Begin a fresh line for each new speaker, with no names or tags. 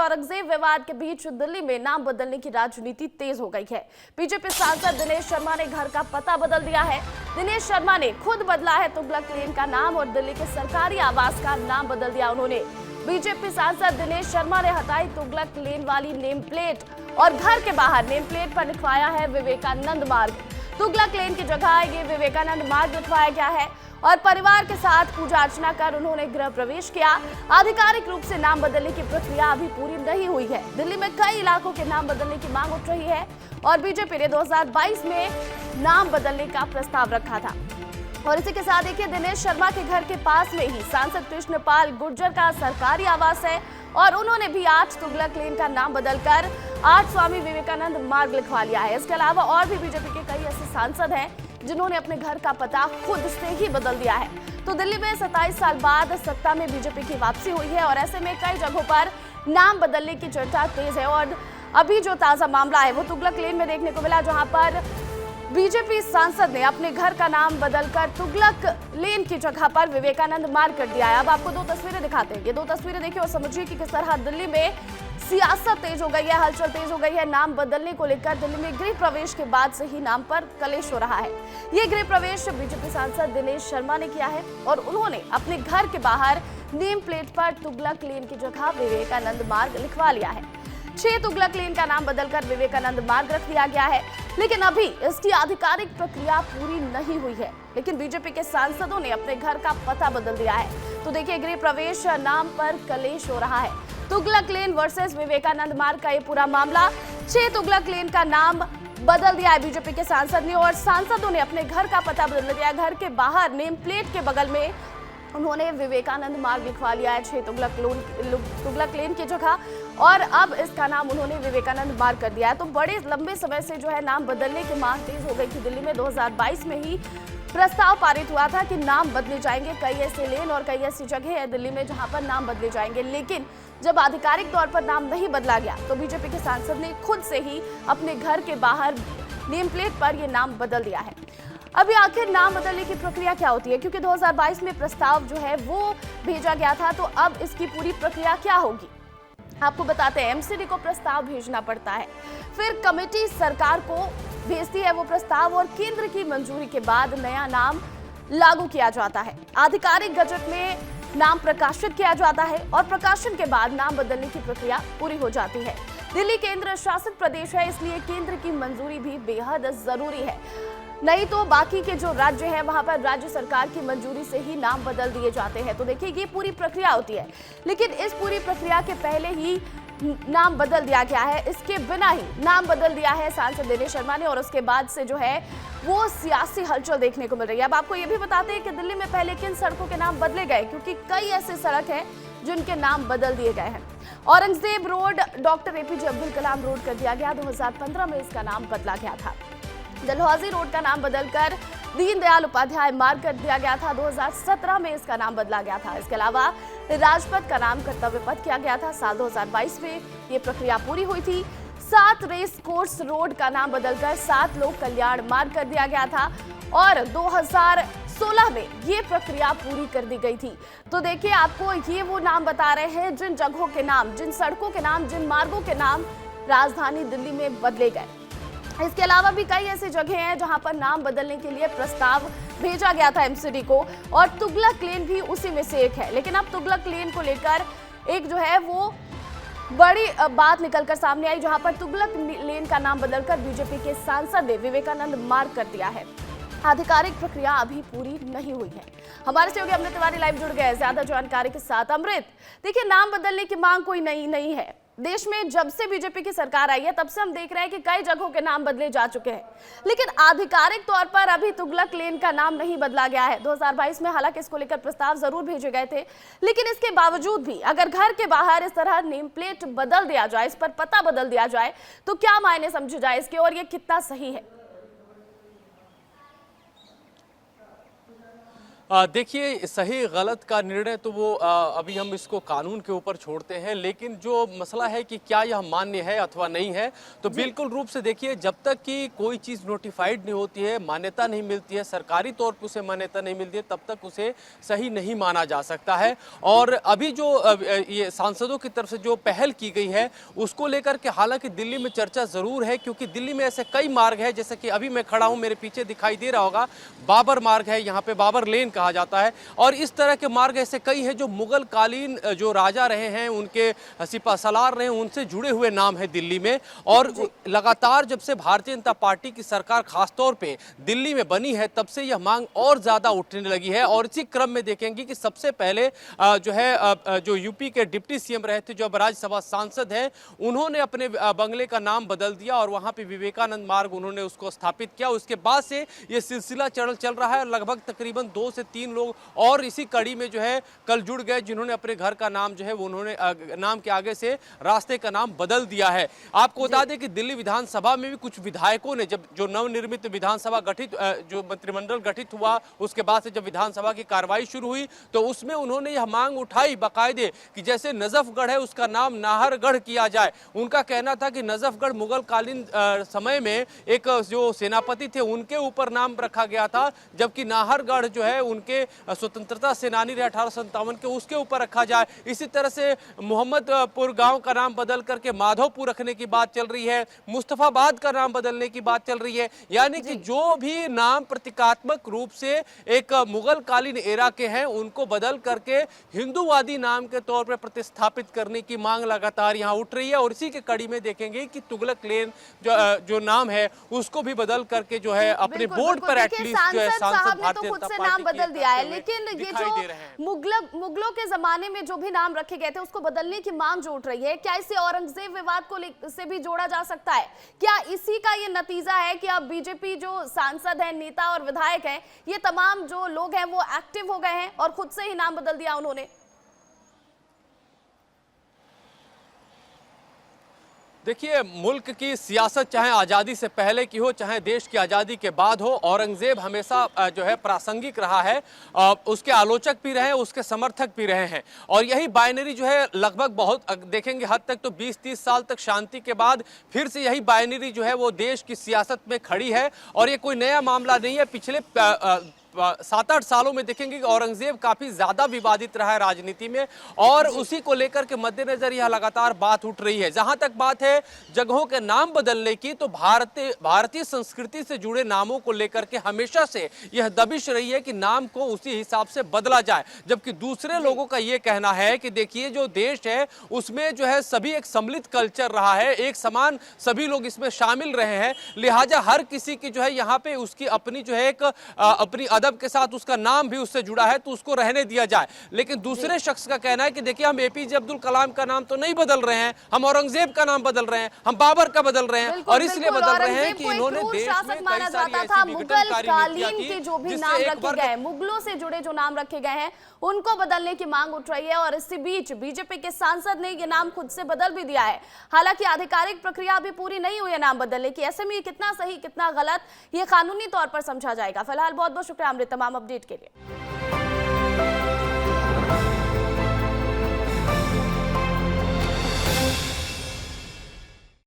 औरंगजेब विवाद के बीच दिल्ली में नाम बदलने की राजनीति तेज हो गई है। बीजेपी सांसद दिनेश शर्मा ने घर का पता बदल दिया है। दिनेश शर्मा ने खुद बदला है तुगलक लेन का नाम और दिल्ली के सरकारी आवास का नाम बदल दिया उन्होंने। बीजेपी सांसद दिनेश शर्मा ने हटाई तुगलक लेन वाली नेम प्लेट और घर के बाहर नेम प्लेट पर लिखवाया है विवेकानंद मार्ग। तुगलक लेन की जगह ये विवेकानंद मार्ग लिखवाया गया है और परिवार के साथ पूजा अर्चना कर उन्होंने गृह प्रवेश किया। आधिकारिक रूप से नाम बदलने की प्रक्रिया अभी पूरी नहीं हुई है। दिल्ली में कई इलाकों के नाम बदलने की मांग उठ रही है और बीजेपी ने 2022 में नाम बदलने का प्रस्ताव रखा था। और इसी के साथ देखिए, दिनेश शर्मा के घर के पास में ही सांसद कृष्णपाल गुर्जर का सरकारी आवास है और उन्होंने भी आज तुगलक लेन का नाम बदलकर आज स्वामी विवेकानंद मार्ग लिखवा लिया है। इसके अलावा और भी बीजेपी के कई ऐसे सांसद हैं जिन्होंने अपने घर का पता खुद से ही बदल दिया है। तो दिल्ली में 27 साल बाद सत्ता में बीजेपी की वापसी हुई है और ऐसे में कई जगहों पर नाम बदलने की चर्चा तेज है। और अभी जो ताजा मामला है वो तुगलक लेन में देखने को मिला, जहां पर बीजेपी सांसद ने अपने घर का नाम बदलकर तुगलक लेन की जगह पर विवेकानंद मार्ग कर दिया है। अब आपको दो तस्वीरें दिखाते हैं, ये दो तस्वीरें देखिए और समझिए कि किस तरह दिल्ली में सियासत तेज हो गई है, हलचल तेज हो गई है। नाम बदलने को लेकर दिल्ली में गृह प्रवेश के बाद से ही नाम पर कलेश हो रहा है। ये गृह प्रवेश बीजेपी सांसद दिनेश शर्मा ने किया है और उन्होंने अपने घर के बाहर नेम प्लेट पर तुगलक लेन की जगह विवेकानंद मार्ग लिखवा लिया है। 6 तुगलक लेन का नाम बदलकर विवेकानंद मार्ग रख दिया गया है, लेकिन अभी इसकी आधिकारिक प्रक्रिया पूरी नहीं हुई है। लेकिन बीजेपी के सांसदों ने अपने घर का पता बदल दिया है। तो देखिए, गृह प्रवेश नाम पर कलेश हो रहा है। तुगलक लेन वर्सेस विवेकानंद मार्ग का ये पूरा मामला। 6 तुगलक लेन का नाम बदल दिया है बीजेपी के सांसद ने और सांसदों ने अपने घर का पता बदल दिया। घर के बाहर नेम प्लेट के बगल में उन्होंने विवेकानंद मार्ग लिखवा लिया है 6 तुगलक लेन की जगह और अब इसका नाम उन्होंने विवेकानंद मार्ग कर दिया है। तो बड़े लंबे समय से जो है नाम बदलने की मांग तेज हो गई थी। दिल्ली में 2022 में ही प्रस्ताव पारित हुआ था कि नाम बदले जाएंगे। कई ऐसे लेन और कई ऐसी जगह है दिल्ली में जहां पर नाम बदले जाएंगे, लेकिन जब आधिकारिक तौर पर नाम नहीं बदला गया तो बीजेपी के सांसद ने खुद से ही अपने घर के बाहर नेम प्लेट पर यह नाम बदल दिया है। अभी आखिर नाम बदलने की प्रक्रिया क्या होती है, क्योंकि 2022 में प्रस्ताव जो है वो भेजा गया था, तो अब इसकी पूरी प्रक्रिया क्या होगी आपको बताते हैं। एमसीडी को प्रस्ताव भेजना पड़ता है, फिर कमेटी सरकार को भेजती है वो प्रस्ताव और केंद्र की मंजूरी के बाद नया नाम लागू किया जाता है। आधिकारिक गजट में नाम प्रकाशित किया जाता है और प्रकाशन के बाद नाम बदलने की प्रक्रिया पूरी हो जाती है। दिल्ली केंद्र शासित प्रदेश है, इसलिए केंद्र की मंजूरी भी बेहद जरूरी है। नहीं तो बाकी के जो राज्य हैं वहां पर राज्य सरकार की मंजूरी से ही नाम बदल दिए जाते हैं। तो देखिए, ये पूरी प्रक्रिया होती है, लेकिन इस पूरी प्रक्रिया के पहले ही नाम बदल दिया गया है। इसके बिना ही नाम बदल दिया है सांसद दिनेश शर्मा ने और उसके बाद से जो है वो सियासी हलचल देखने को मिल रही है। अब आपको ये भी बताते हैं कि दिल्ली में पहले किन सड़कों के नाम बदले गए, क्योंकि कई ऐसे सड़क हैं जिनके नाम बदल दिए गए हैं। Aurangzeb road doctor APJ Abdul Kalam road कर दिया गया, 2015 में इसका नाम बदला गया था। डलहौजी रोड का नाम बदलकर दीनदयाल उपाध्याय मार्ग कर दिया गया था, 2017 में इसका नाम बदला गया था। इसके अलावा राजपथ का नाम कर्तव्य पथ किया गया था, साल 2022 में ये प्रक्रिया पूरी हुई थी। 7 रेस कोर्स रोड का नाम बदलकर 7 लोक कल्याण मार्ग कर दिया गया था और 2016 में ये प्रक्रिया पूरी कर दी गई थी। तो देखिए, आपको ये वो नाम बता रहे हैं जिन जगहों के नाम, जिन सड़कों के नाम, जिन मार्गों के नाम राजधानी दिल्ली में बदले गए। इसके अलावा भी कई ऐसी जगह हैं जहां पर नाम बदलने के लिए प्रस्ताव भेजा गया था एमसीडी को और तुगलक लेन भी उसी में से एक है। लेकिन अब तुगलक लेन को लेकर एक जो है वो बड़ी बात निकलकर सामने आई, जहां पर तुगलक लेन का नाम बदलकर बीजेपी के सांसद ने विवेकानंद मार्ग कर दिया है। आधिकारिक प्रक्रिया अभी पूरी नहीं हुई है। हमारे सहयोगी अमृत तिवारी लाइव जुड़ गए ज्यादा जानकारी के साथ। अमृत, देखिए, नाम बदलने की मांग कोई नई नहीं है। देश में जब से बीजेपी की सरकार आई है तब से हम देख रहे हैं कि कई जगहों के नाम बदले जा चुके हैं, लेकिन आधिकारिक तौर पर अभी तुगलक लेन का नाम नहीं बदला गया है। 2022 में हालांकि इसको लेकर प्रस्ताव जरूर भेजे गए थे, लेकिन इसके बावजूद भी अगर घर के बाहर इस तरह नेम प्लेट बदल दिया जाए, इस पर पता बदल दिया जाए, तो क्या मायने समझे जाए इसके और ये कितना सही है?
देखिए, सही गलत का निर्णय तो वो अभी हम इसको कानून के ऊपर छोड़ते हैं, लेकिन जो मसला है कि क्या यह मान्य है अथवा नहीं है, तो बिल्कुल रूप से देखिए, जब तक कि कोई चीज़ नोटिफाइड नहीं होती है, मान्यता नहीं मिलती है, सरकारी तौर पर उसे मान्यता नहीं मिलती है, तब तक उसे सही नहीं माना जा सकता है। और अभी जो ये सांसदों की तरफ से जो पहल की गई है, उसको लेकर के हालांकि दिल्ली में चर्चा ज़रूर है, क्योंकि दिल्ली में ऐसे कई मार्ग है, जैसे कि अभी मैं खड़ा हूँ, मेरे पीछे दिखाई दे रहा होगा बाबर मार्ग है, यहाँ पे बाबर लेन कहा जाता है। और इस तरह के मार्ग ऐसे कई हैं जो मुगल कालीन जो राजा रहे हैं, उनके सिपा सलार रहे हैं, उनसे जुड़े हुए नाम है दिल्ली में। और लगातार जब से भारतीय जनता पार्टी की सरकार खासतौर पे दिल्ली में बनी है, तब से यह मांग और ज्यादा उठने लगी है। और इसी क्रम में देखेंगे कि सबसे पहले जो है जो यूपी के डिप्टी सीएम रहे थे, जो अब राज्यसभा सांसद हैं, उन्होंने अपने बंगले का नाम बदल दिया और वहां पे विवेकानंद मार्ग उन्होंने उसको स्थापित किया। उसके बाद से ये सिलसिला चल रहा है। लगभग तकरीबन 2 से 3 लोग और इसी कड़ी में जो है कल जुड़ गए, जिन्होंने अपने घर का नाम जो है वो उन्होंने नाम के आगे से रास्ते का नाम बदल दिया है। आपको बता दें कि दिल्ली विधानसभा में भी कुछ विधायकों ने, जब जो नवनिर्मित विधानसभा गठित जो मंत्रिमंडल गठित हुआ, उसके बाद से जब विधानसभा की कार्रवाई शुरू हुई, तो उसमें उन्होंने यह मांग उठाई बाकायदे कि जैसे नजफगढ़ है उसका नाम नाहरगढ़ किया जाए। उनका कहना था कि नजफगढ़ मुगल कालीन समय में एक जो सेनापति थे उनके ऊपर नाम रखा गया था, जबकि नाहरगढ़ जो है उनके स्वतंत्रता सेनानी रहे 1857 के, उसके ऊपर रखा जाए। इसी तरह से मोहम्मदपुर गांव का नाम बदल करके माधोपुर रखने की बात चल रही है, मुस्तफाबाद का नाम बदलने की बात चल रही है। यानी कि जो भी नाम प्रतीकात्मक रूप से एक मुगल कालीन एरा के हैं, उनको बदल करके हिंदूवादी नाम के तौर पर प्रतिस्थापित करने की मांग लगातार यहां उठ रही है। और इसी के कड़ी में देखेंगे कि तुगलक लेन जो नाम है उसको भी बदल करके जो है अपने बोर्ड पर एटलीस्ट जो है सांसद भारतीय जनता पार्टी
नाम बदल दिया है। लेकिन ये जो मुगलों के जमाने में जो भी नाम रखे गए थे उसको बदलने की मांग जो उठ रही है, क्या इसे औरंगजेब विवाद को से भी जोड़ा जा सकता है? क्या इसी का ये नतीजा है कि अब बीजेपी जो सांसद है, नेता और विधायक हैं, ये तमाम जो लोग हैं वो एक्टिव हो गए हैं और खुद से ही नाम बदल दिया उन्होंने?
देखिए, मुल्क की सियासत चाहे आज़ादी से पहले की हो, चाहे देश की आज़ादी के बाद हो, औरंगजेब हमेशा जो है प्रासंगिक रहा है। उसके आलोचक भी रहे, उसके समर्थक भी रहे हैं। और यही बाइनरी जो है लगभग बहुत देखेंगे हद तक तो 20-30 साल तक शांति के बाद फिर से यही बाइनरी जो है वो देश की सियासत में खड़ी है। और ये कोई नया मामला नहीं है। पिछले 7-8 सालों में देखेंगे कि औरंगजेब काफी ज्यादा विवादित रहा है राजनीति में, और उसी को लेकर के मद्देनजर यह लगातार बात उठ रही है। जहां तक बात है जगहों के नाम बदलने की, तो भारतीय संस्कृति से जुड़े नामों को लेकर के हमेशा से यह दबिश रही है कि नाम को उसी हिसाब से बदला जाए। जबकि दूसरे लोगों का यह कहना है कि देखिए, जो देश है उसमें जो है सभी एक सम्मिलित कल्चर रहा है, एक समान सभी लोग इसमें शामिल रहे हैं, लिहाजा हर किसी की जो है यहाँ पे उसकी अपनी जो है एक अपनी अदब के साथ उसका नाम भी उससे जुड़ा है, तो उसको रहने दिया जाए। लेकिन दूसरे शख्स का कहना है कि देखिए, हम एपीजे अब्दुल कलाम का नाम तो नहीं बदल रहे हैं, हम औरंगजेब का नाम बदल रहे हैं, हम बाबर का बदल रहे हैं। और इसलिए बदल रहे हैं कि इन्होंने देश में
माना जाता था, मुगल कालीन के जो भी नाम रखे गए, मुगलों से जुड़े जो नाम रखे गए हैं, उनको बदलने की मांग उठ रही है। और इसी बीच बीजेपी के सांसद ने ये नाम खुद से बदल भी दिया है। हालांकि आधिकारिक प्रक्रिया अभी पूरी नहीं हुई है नाम बदलने की। ऐसे में ये कितना सही कितना गलत, ये कानूनी तौर पर समझा जाएगा। फिलहाल बहुत बहुत शुक्रिया अमृत तमाम अपडेट के लिए।